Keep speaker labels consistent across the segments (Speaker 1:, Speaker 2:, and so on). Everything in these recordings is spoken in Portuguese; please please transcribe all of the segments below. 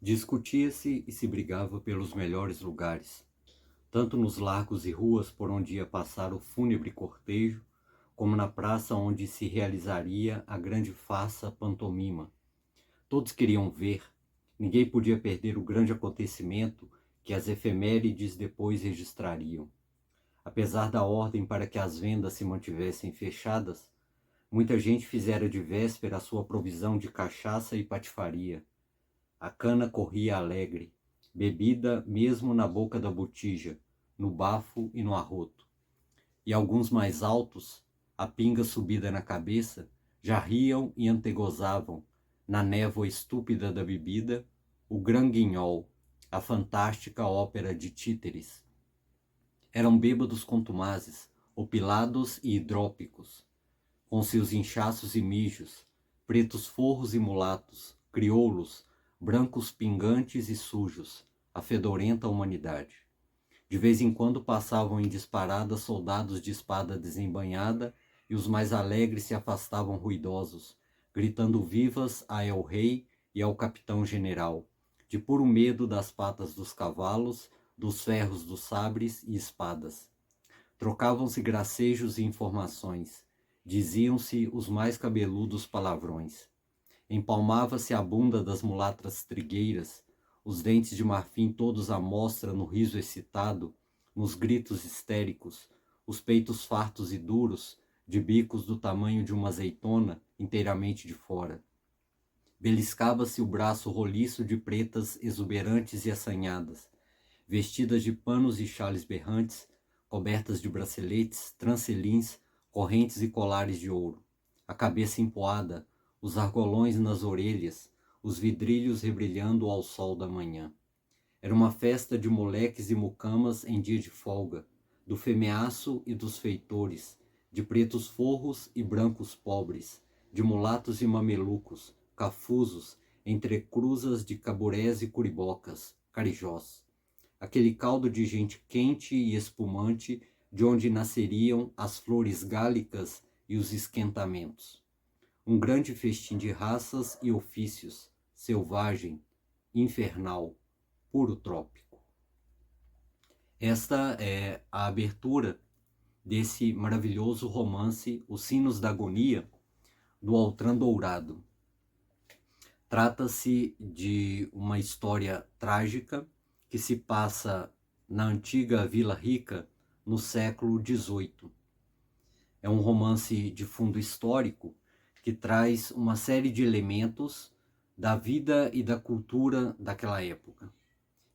Speaker 1: Discutia-se e se brigava pelos melhores lugares, tanto nos largos e ruas por onde ia passar o fúnebre cortejo, como na praça onde se realizaria a grande farsa pantomima. Todos queriam ver, ninguém podia perder o grande acontecimento que as efemérides depois registrariam. Apesar da ordem para que as vendas se mantivessem fechadas, muita gente fizera de véspera a sua provisão de cachaça e patifaria. A cana corria alegre, bebida mesmo na boca da botija, no bafo e no arroto. E alguns mais altos, a pinga subida na cabeça, já riam e antegozavam, na névoa estúpida da bebida, o Gran Guignol, a fantástica ópera de títeres. Eram bêbados contumazes, opilados e hidrópicos, com seus inchaços e mijos, pretos forros e mulatos, crioulos, brancos pingantes e sujos, a fedorenta humanidade. De vez em quando passavam em disparada soldados de espada desembainhada e os mais alegres se afastavam ruidosos, gritando vivas a El Rei e ao capitão-general, de puro medo das patas dos cavalos, dos ferros dos sabres e espadas. Trocavam-se gracejos e informações, diziam-se os mais cabeludos palavrões. Empalmava-se a bunda das mulatas trigueiras, os dentes de marfim todos à mostra no riso excitado, nos gritos histéricos, os peitos fartos e duros, de bicos do tamanho de uma azeitona, inteiramente de fora. Beliscava-se o braço roliço de pretas exuberantes e assanhadas, vestidas de panos e chales berrantes, cobertas de braceletes, trancelins, correntes e colares de ouro, a cabeça empoada, os argolões nas orelhas, os vidrilhos rebrilhando ao sol da manhã. Era uma festa de moleques e mucamas em dia de folga, do femeaço e dos feitores, de pretos forros e brancos pobres, de mulatos e mamelucos, cafusos, entre cruzas de caburés e curibocas, carijós. Aquele caldo de gente quente e espumante de onde nasceriam as flores gálicas e os esquentamentos. Um grande festim de raças e ofícios, selvagem, infernal, puro trópico. Esta é a abertura desse maravilhoso romance Os Sinos da Agonia, do Altran Dourado. Trata-se de uma história trágica que se passa na antiga Vila Rica no século XVIII. É um romance de fundo histórico que traz uma série de elementos da vida e da cultura daquela época.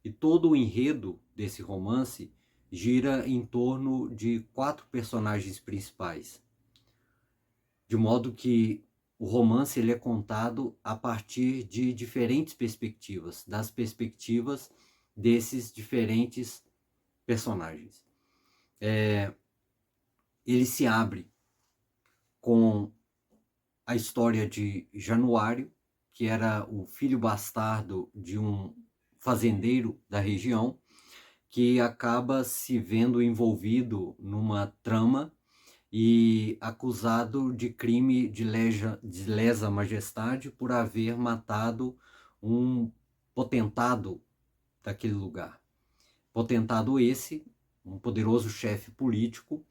Speaker 1: E todo o enredo desse romance gira em torno de 4 personagens principais, de modo que o romance ele é contado a partir de diferentes perspectivas, das perspectivas desses diferentes personagens. Ele se abre com a história de Januário, que era o filho bastardo de um fazendeiro da região, que acaba se vendo envolvido numa trama e acusado de crime de lesa majestade por haver matado um potentado daquele lugar. Potentado esse, um poderoso chefe político,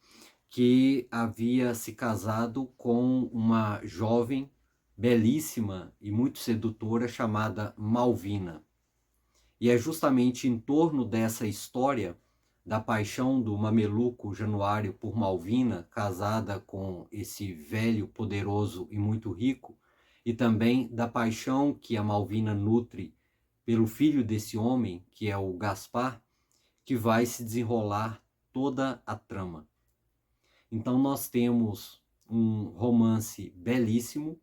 Speaker 1: que havia se casado com uma jovem belíssima e muito sedutora chamada Malvina. E é justamente em torno dessa história da paixão do mameluco Januário por Malvina, casada com esse velho poderoso e muito rico, e também da paixão que a Malvina nutre pelo filho desse homem, que é o Gaspar, que vai se desenrolar toda a trama. Então nós temos um romance belíssimo,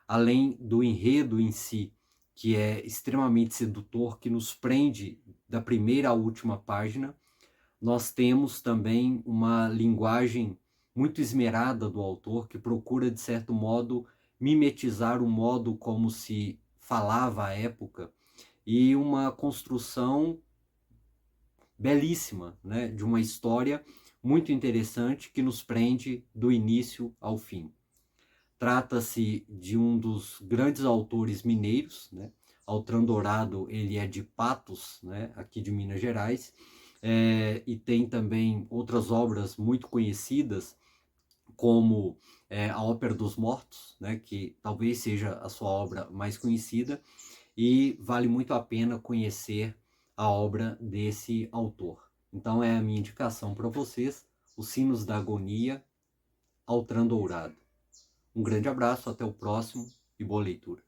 Speaker 1: além do enredo em si, que é extremamente sedutor, que nos prende da primeira à última página. Nós temos também uma linguagem muito esmerada do autor, que procura, de certo modo, mimetizar o modo como se falava à época, e uma construção belíssima, né, de uma história muito interessante que nos prende do início ao fim. Trata-se de um dos grandes autores mineiros, né, Altran Dourado, ele é de Patos, né, aqui de Minas Gerais, e tem também outras obras muito conhecidas, como a Ópera dos Mortos, né, que talvez seja a sua obra mais conhecida, e vale muito a pena conhecer a obra desse autor. Então é a minha indicação para vocês, Os Sinos da Agonia, Altran Dourado. Um grande abraço, até o próximo e boa leitura.